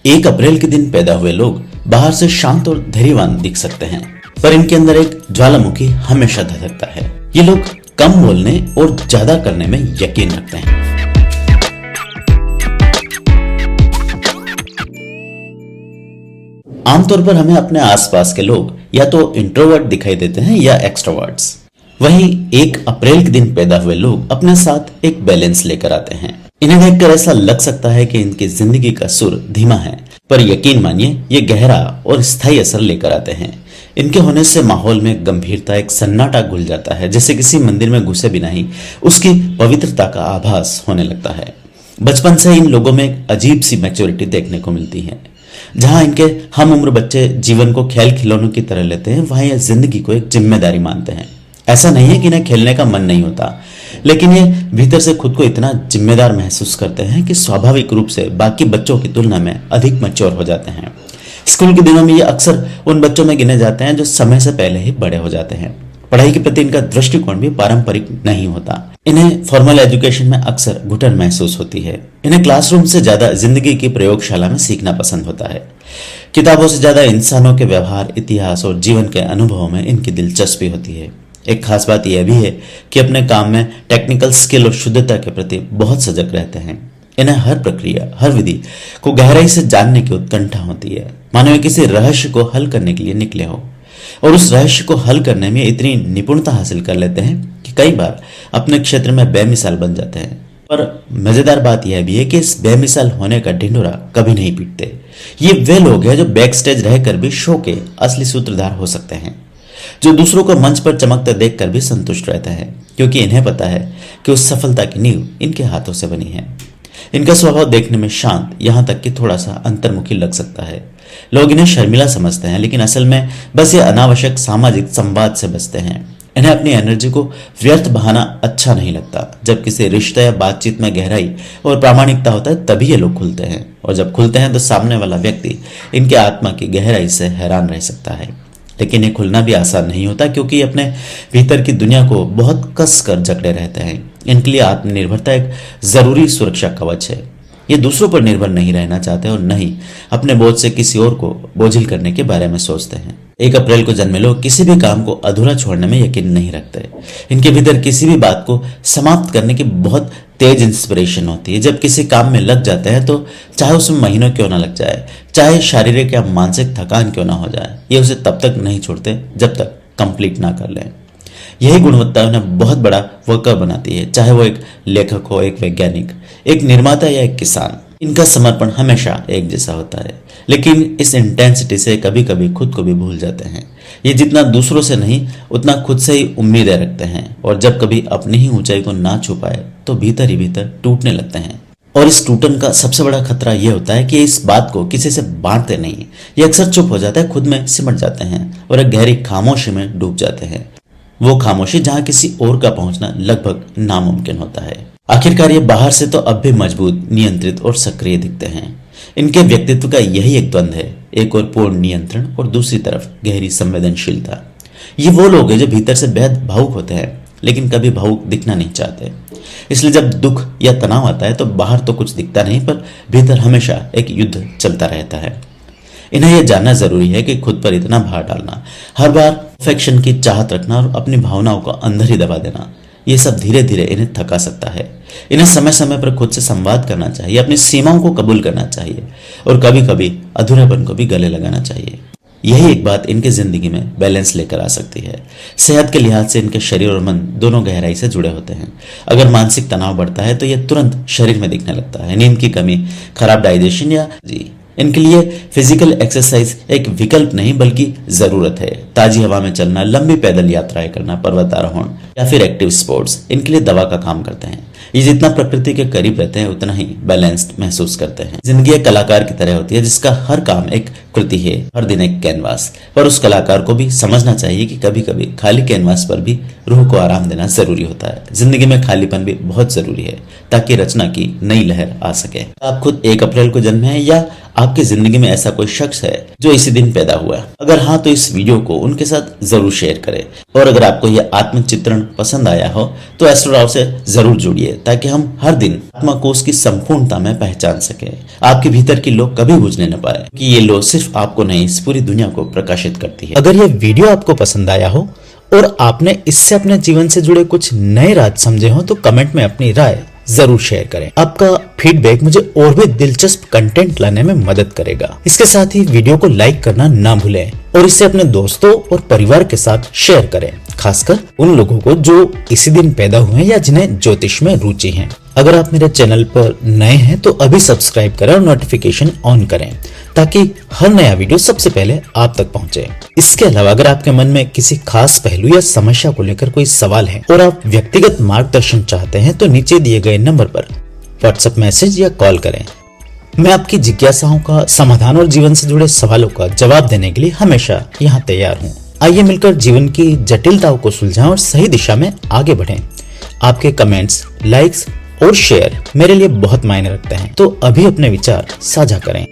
1 अप्रैल के दिन पैदा हुए लोग बाहर से शांत और धैर्यवान दिख सकते हैं, पर इनके अंदर एक ज्वालामुखी हमेशा धधकता है। ये लोग कम बोलने और ज्यादा करने में यकीन रखते हैं। आमतौर पर हमें अपने आसपास के लोग या तो इंट्रोवर्ट दिखाई देते हैं या एक्सट्रोवर्ट्स। वहीं 1 अप्रैल के दिन पैदा हुए लोग अपने साथ एक बैलेंस लेकर आते हैं। इन्हें देखकर ऐसा लग सकता है कि इनकी जिंदगी का सुर धीमा है, पर यकीन मानिए ये गहरा और स्थायी असर लेकर आते हैं। इनके होने से माहौल में गंभीरता, एक सन्नाटा घुल जाता है, जैसे किसी मंदिर में घुसे बिना ही उसकी पवित्रता का आभास होने लगता है। बचपन से इन लोगों में एक अजीब सी मैच्योरिटी देखने को मिलती है। जहां इनके हम उम्र बच्चे जीवन को खेल खिलौनों की तरह लेते हैं, वहां ये जिंदगी को एक जिम्मेदारी मानते हैं। ऐसा नहीं है कि इन्हें खेलने का मन नहीं होता, लेकिन ये भीतर से खुद को इतना जिम्मेदार महसूस करते हैं कि स्वाभाविक रूप से बाकी बच्चों की तुलना में अधिक मैच्योर हो जाते हैं। स्कूल के दिनों में ये अक्सर उन बच्चों में गिने जाते हैं जो समय से पहले ही बड़े हो जाते हैं। पढ़ाई के प्रति इनका दृष्टिकोण भी पारंपरिक नहीं होता। इन्हें फॉर्मल एजुकेशन में अक्सर घुटन महसूस होती है। इन्हें क्लासरूम से ज्यादा जिंदगी की प्रयोगशाला में सीखना पसंद होता है। किताबों से ज्यादा इंसानों के व्यवहार, इतिहास और जीवन के अनुभवों में इनकी दिलचस्पी होती है। एक खास बात यह भी है कि अपने काम में टेक्निकल स्किल और शुद्धता के प्रति बहुत सजग रहते हैं। इन्हें हर प्रक्रिया, हर विधि को गहराई से जानने की उत्कंठा होती है, मानो वे किसी रहस्य को हल करने के लिए निकले हो, और उस रहस्य को हल करने में इतनी निपुणता हासिल कर लेते हैं कि कई बार अपने क्षेत्र में बेमिसाल बन जाते हैं। पर मजेदार बात यह भी है कि इस बेमिसाल होने का ढिंढोरा कभी नहीं पीटते। ये वे लोग हैं जो बैक स्टेज रहकर भी शो के असली सूत्रधार हो सकते हैं, जो दूसरों को मंच पर चमकते देखकर भी संतुष्ट रहते हैं, क्योंकि इन्हें पता है कि उस सफलता की नींव इनके हाथों से बनी है। इनका स्वभाव देखने में शांत, यहां तक कि थोड़ा सा अंतर्मुखी लग सकता है। लोग इन्हें शर्मिला समझते हैं, लेकिन असल में बस ये अनावश्यक सामाजिक संवाद से बचते हैं। इन्हें अपनी एनर्जी को व्यर्थ बहाना अच्छा नहीं लगता। जब किसी रिश्ते या बातचीत में गहराई और प्रामाणिकता होता है, तभी ये लोग खुलते हैं, और जब खुलते हैं तो सामने वाला व्यक्ति इनके आत्मा की गहराई से हैरान रह सकता है। लेकिन ये खुलना भी आसान नहीं होता, क्योंकि ये अपने भीतर की दुनिया को बहुत कस कर जकड़े रहते हैं। इनके लिए आत्मनिर्भरता एक जरूरी सुरक्षा कवच है। ये दूसरों पर निर्भर नहीं रहना चाहते और न ही अपने बोझ से किसी और को बोझिल करने के बारे में सोचते हैं। 1 अप्रैल को जन्मे लोग किसी भी काम को अधूरा छोड़ने में यकीन नहीं रखते। इनके भीतर किसी भी बात को समाप्त करने की बहुत तेज इंस्पिरेशन होती है। जब किसी काम में लग जाते हैं तो चाहे उसमें महीनों क्यों ना लग जाए, चाहे शारीरिक या मानसिक थकान क्यों ना हो जाए, ये उसे तब तक नहीं छोड़ते जब तक कंप्लीट ना कर लें। यही गुणवत्ता उन्हें बहुत बड़ा वर्कर बनाती है, चाहे वो एक लेखक हो, एक वैज्ञानिक, एक निर्माता या एक किसान। इनका समर्पण हमेशा एक जैसा होता है, लेकिन इस इंटेंसिटी से कभी कभी खुद को भी भूल जाते हैं। ये जितना दूसरों से नहीं, उतना खुद से ही उम्मीदें रखते हैं, और जब कभी अपनी ही ऊंचाई को ना छू पाए तो भीतर ही भीतर टूटने लगते हैं। और इस टूटन का सबसे बड़ा खतरा यह होता है कि इस बात को किसी से बांटते नहीं। ये अक्सर चुप हो जाता है, खुद में सिमट जाते हैं और एक गहरी खामोशी में डूब जाते हैं। वो खामोशी जहां किसी और का पहुंचना लगभग नामुमकिन होता है। आखिरकार ये बाहर से तो अब भी मजबूत, नियंत्रित और सक्रिय दिखते हैं। इनके व्यक्तित्व का यही एक द्वंद्व है, एक और पूर्ण नियंत्रण और दूसरी तरफ गहरी संवेदनशीलता। ये वो लोग हैं जो भीतर से बेहद भावुक होते हैं, लेकिन कभी भावुक दिखना नहीं चाहते। इसलिए जब दुख या तनाव आता है तो बाहर तो कुछ दिखता नहीं, पर भीतर हमेशा एक युद्ध चलता रहता है। इन्हें यह जानना जरूरी है कि खुद पर इतना भार डालना, हर बार परफेक्शन की चाहत रखना और अपनी भावनाओं को अंदर ही दबा देना, ये सब धीरे धीरे इन्हें थका सकता है। इन्हें समय समय पर खुद से संवाद करना चाहिए, अपनी सीमाओं को कबूल करना चाहिए, और कभी कभी अधूरेपन को भी गले लगाना चाहिए। यही एक बात इनकी जिंदगी में बैलेंस लेकर आ सकती है। सेहत के लिहाज से इनके शरीर और मन दोनों गहराई से जुड़े होते हैं। अगर मानसिक तनाव बढ़ता है तो यह तुरंत शरीर में दिखने लगता है। नींद की कमी, खराब डाइजेशन या इनके लिए फिजिकल एक्सरसाइज एक विकल्प नहीं बल्कि जरूरत है। ताजी हवा में चलना, लंबी पैदल यात्राएं करना, पर्वतारोहण या फिर एक्टिव स्पोर्ट्स इनके लिए दवा का काम करते हैं। ये जितना प्रकृति के करीब रहते हैं उतना ही बैलेंस्ड महसूस करते हैं। जिंदगी एक कलाकार की तरह होती है, जिसका हर काम एक कृति है, हर दिन एक कैनवास। पर उस कलाकार को भी समझना चाहिए कि कभी कभी खाली कैनवास पर भी रूह को आराम देना जरूरी होता है। जिंदगी में खालीपन भी बहुत जरूरी है, ताकि रचना की नई लहर आ सके। आप खुद 1 अप्रैल को जन्मे हैं या आपकी जिंदगी में ऐसा कोई शख्स है जो इसी दिन पैदा हुआ है? अगर हाँ तो इस वीडियो को उनके साथ जरूर शेयर करें। और अगर आपको यह आत्मचित्रण पसंद आया हो तो एस्ट्रोराव से जरूर जुड़िए, ताकि हम हर दिन आत्मा को उसकी संपूर्णता में पहचान सके। आपके भीतर की लो कभी बुझने न पाए कि ये लो सिर्फ आपको नहीं, इस पूरी दुनिया को प्रकाशित करती है। अगर यह वीडियो आपको पसंद आया हो और आपने इससे अपने जीवन से जुड़े कुछ नए राज समझे हो तो कमेंट में अपनी राय जरूर शेयर करें। आपका फीडबैक मुझे और भी दिलचस्प कंटेंट लाने में मदद करेगा। इसके साथ ही वीडियो को लाइक करना ना भूलें और इसे अपने दोस्तों और परिवार के साथ शेयर करें, खासकर उन लोगों को जो इसी दिन पैदा हुए हैं या जिन्हें ज्योतिष में रुचि है। अगर आप मेरे चैनल पर नए हैं तो अभी सब्सक्राइब करें और नोटिफिकेशन ऑन करें, ताकि हर नया वीडियो सबसे पहले आप तक पहुंचे। इसके अलावा अगर आपके मन में किसी खास पहलू या समस्या को लेकर कोई सवाल है और आप व्यक्तिगत मार्गदर्शन चाहते हैं तो नीचे दिए गए नंबर पर व्हाट्सएप मैसेज या कॉल करें। मैं आपकी जिज्ञासाओं का समाधान और जीवन से जुड़े सवालों का जवाब देने के लिए हमेशा यहाँ तैयार हूँ। आइए मिलकर जीवन की जटिलताओं को सुलझाएं और सही दिशा में आगे बढ़ें। आपके कमेंट्स, लाइक्स और शेयर मेरे लिए बहुत मायने रखते हैं, तो अभी अपने विचार साझा करें।